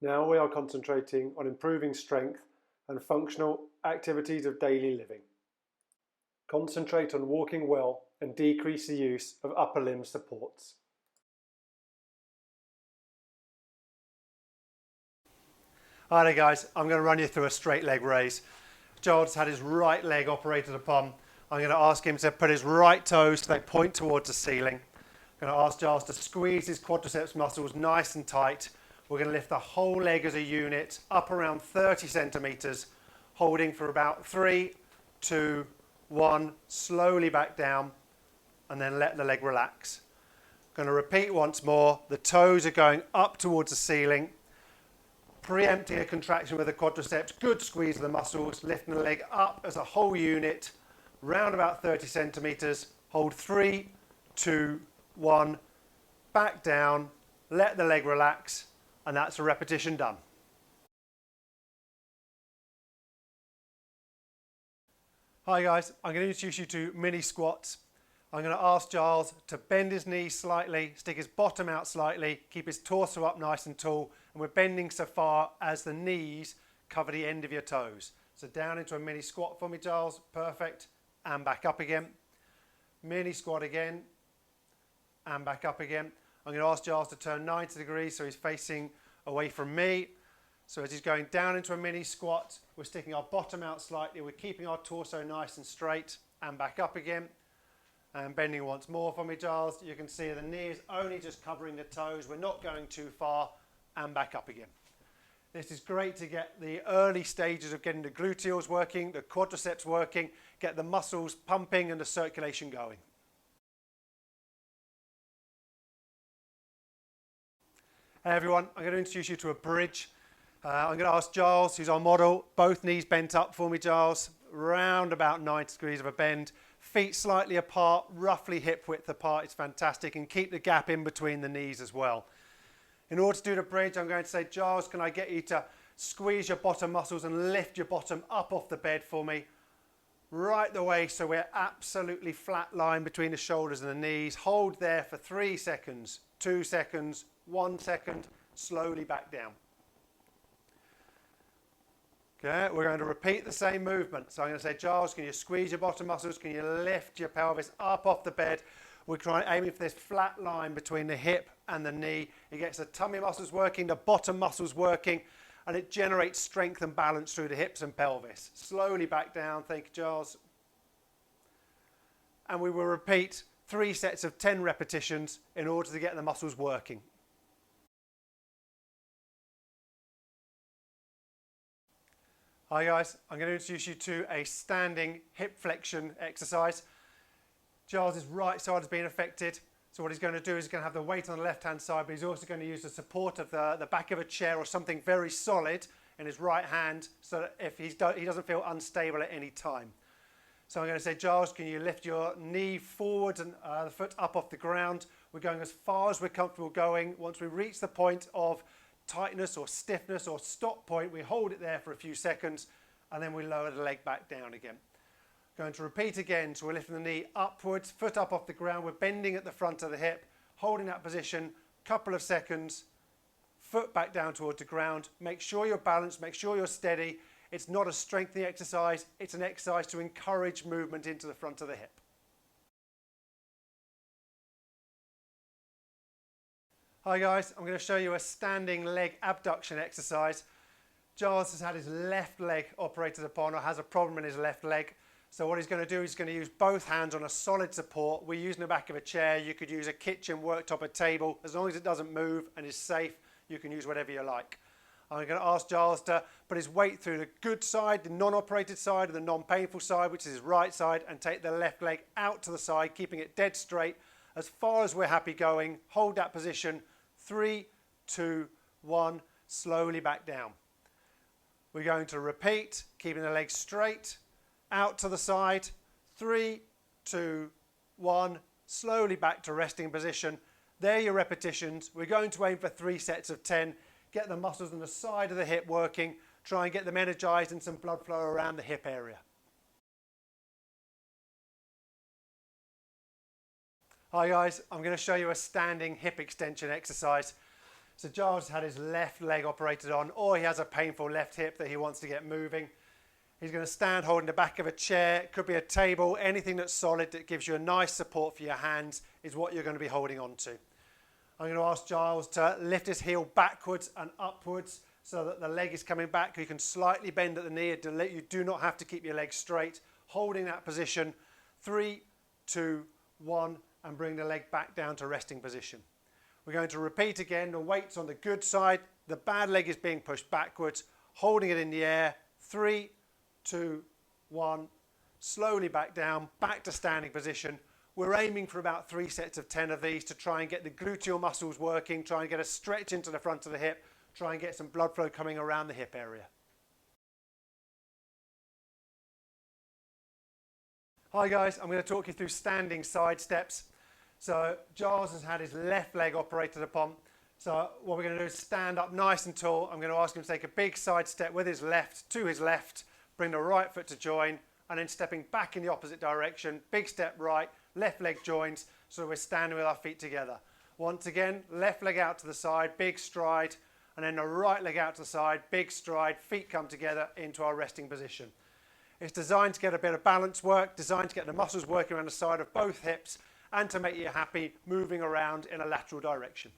Now we are concentrating on improving strength and functional activities of daily living. Concentrate on walking well and decrease the use of upper limb supports. Alright guys, I'm going to run you through a straight leg raise. Giles had his right leg operated upon. I'm going to ask him to put his right toes so they point towards the ceiling. I'm going to ask Giles to squeeze his quadriceps muscles nice and tight. We're going to lift the whole leg as a unit up around 30 centimetres, holding for about 3, 2, 1, slowly back down, and then let the leg relax. Going to repeat once more. The toes are going up towards the ceiling, preempting a contraction with the quadriceps, good squeeze of the muscles, lifting the leg up as a whole unit, round about 30 centimetres, hold 3, 2, 1, back down, let the leg relax, and that's a repetition done. Hi guys, I'm going to introduce you to mini squats. I'm going to ask Giles to bend his knees slightly, stick his bottom out slightly, keep his torso up nice and tall, and we're bending so far as the knees cover the end of your toes. So down into a mini squat for me, Giles, perfect, and back up again. Mini squat again, and back up again. I'm going to ask Giles to turn 90 degrees so he's facing away from me. So as he's going down into a mini squat, we're sticking our bottom out slightly, we're keeping our torso nice and straight, and back up again. And bending once more for me, Giles. You can see the knee is only just covering the toes, we're not going too far, and back up again. This is great to get the early stages of getting the gluteals working, the quadriceps working, get the muscles pumping and the circulation going. Hey everyone, I'm going to introduce you to a bridge. I'm going to ask Giles, who's our model, both knees bent up for me, Giles, round about 90 degrees of a bend, feet slightly apart, roughly hip width apart, it's fantastic, and keep the gap in between the knees as well. In order to do the bridge, I'm going to say, Giles, can I get you to squeeze your bottom muscles and lift your bottom up off the bed for me? Right the way so we're absolutely flat line between the shoulders and the knees. Hold there for 3 seconds, 2 seconds, 1 second, slowly back down. Okay, we're going to repeat the same movement. So I'm going to say, Giles, can you squeeze your bottom muscles? Can you lift your pelvis up off the bed? We're aiming for this flat line between the hip and the knee. It gets the tummy muscles working, the bottom muscles working, and it generates strength and balance through the hips and pelvis. Slowly back down. Thank you, Giles. And we will repeat 3 sets of 10 repetitions in order to get the muscles working. Hi guys, I'm going to introduce you to a standing hip flexion exercise. Giles' right side is being affected, so what he's going to do is he's going to have the weight on the left hand side, but he's also going to use the support of the back of a chair or something very solid in his right hand, so that if he doesn't feel unstable at any time. So I'm going to say, Giles, can you lift your knee forward and the foot up off the ground? We're going as far as we're comfortable going. Once we reach the point of tightness or stiffness or stop point, we hold it there for a few seconds and then we lower the leg back down again. Going to repeat again, so we're lifting the knee upwards, foot up off the ground, we're bending at the front of the hip, holding that position, couple of seconds, foot back down towards the ground. Make sure you're balanced, make sure you're steady. It's not a strengthening exercise, it's an exercise to encourage movement into the front of the hip. Hi guys, I'm going to show you a standing leg abduction exercise. Giles has had his left leg operated upon or has a problem in his left leg. So what he's going to do is he's going to use both hands on a solid support. We're using the back of a chair. You could use a kitchen worktop, a table. As long as it doesn't move and is safe, you can use whatever you like. I'm going to ask Giles to put his weight through the good side, the non-operated side, and the non-painful side, which is his right side, and take the left leg out to the side, keeping it dead straight. As far as we're happy going, hold that position. 3, 2, 1, slowly back down. We're going to repeat, keeping the legs straight, out to the side. 3, 2, 1, slowly back to resting position. There are your repetitions. We're going to aim for 3 sets of 10. Get the muscles on the side of the hip working. Try and get them energized and some blood flow around the hip area. Hi guys, I'm going to show you a standing hip extension exercise. So Giles has had his left leg operated on, or he has a painful left hip that he wants to get moving. He's going to stand holding the back of a chair. It could be a table. Anything that's solid that gives you a nice support for your hands is what you're going to be holding on to. I'm going to ask Giles to lift his heel backwards and upwards so that the leg is coming back. You can slightly bend at the knee. You do not have to keep your leg straight. Holding that position. 3, 2, 1, and bring the leg back down to resting position. We're going to repeat again. The weight's on the good side. The bad leg is being pushed backwards. Holding it in the air. 3, 2, 1. Slowly back down, back to standing position. We're aiming for about 3 sets of 10 of these to try and get the gluteal muscles working, try and get a stretch into the front of the hip, try and get some blood flow coming around the hip area. Hi guys, I'm going to talk you through standing side steps. So Giles has had his left leg operated upon. So what we're going to do is stand up nice and tall. I'm going to ask him to take a big side step with his left to his left, bring the right foot to join, and then stepping back in the opposite direction, big step right, left leg joins, so we're standing with our feet together. Once again, left leg out to the side, big stride, and then the right leg out to the side, big stride, feet come together into our resting position. It's designed to get a bit of balance work, designed to get the muscles working around the side of both hips, and to make you happy moving around in a lateral direction.